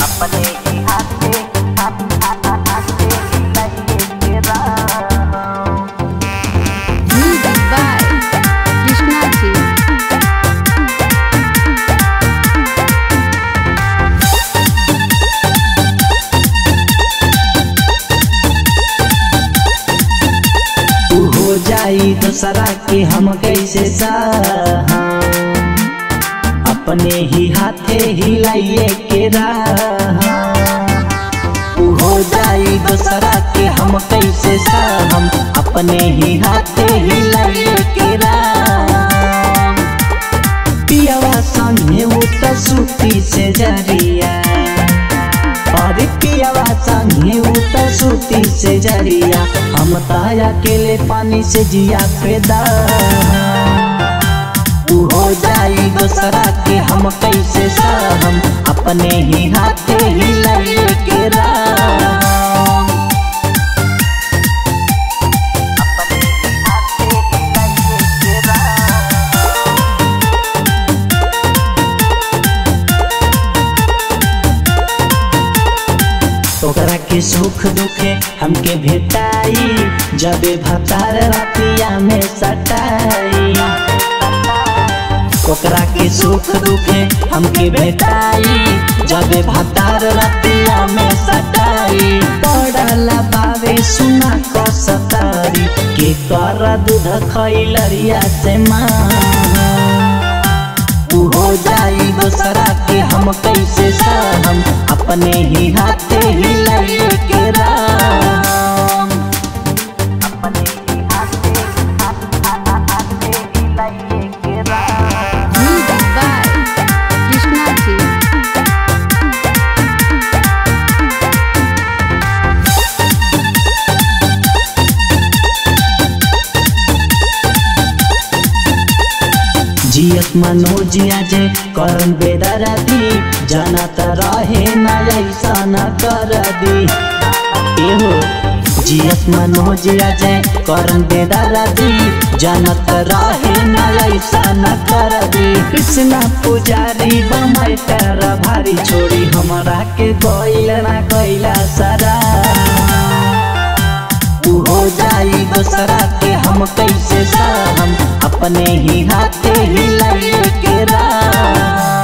अपने ही हाथे हिलाइए Ram. Music by Krishna Ji। हो जाई दूसरा के हम कैसे सहा, अपने ही हाथे हिलाइए के रहा। हो जाई दूसरा के हम कैसे सहम, अपने ही हाथे हिलाइए के रहा। पियावा संगे उत सूती से जरिया, और पियावा संगे उत सूती से जरिया। हम ताया अकेले पानी से जिया पैदा, हो जाई दूसरा के हम कैसे सहम, अपने ही हाथे हिलाइए के राम। अपने ही हाथे हिलाइए राम। ओकरा के सुख दुखे हमके भेटाई, जबे भतार रातिया में सटाई। ओकरा के सुख दुखे हमके भेटाई, जबे भतार रातिया में सटाई। पड़ला बावे सुना को सतारी, के कर दूध खैलरिया से मां। हो जाई दूसरा के हम कैसे सहम, अपने ही हाथे हिलाइए के राम। अपने ही हाथे हिलाइए के Ram. Music by Krishna Ji। जियत मनोजिया जे करन बेदरदी, जाना त रहे ना ऐसा न कर दी। एहो जियत मनोजिया जे करन बेदरदी, जाना त रहे ना ऐसा न कर दी। कृष्णा पुजारी बमई कर भारी, छोड़ी हमरा के गइल ना कैला सारा। हो जाई दूसरा के हम कैसे सहम, अपने ही हाथे हिलाइए के राम।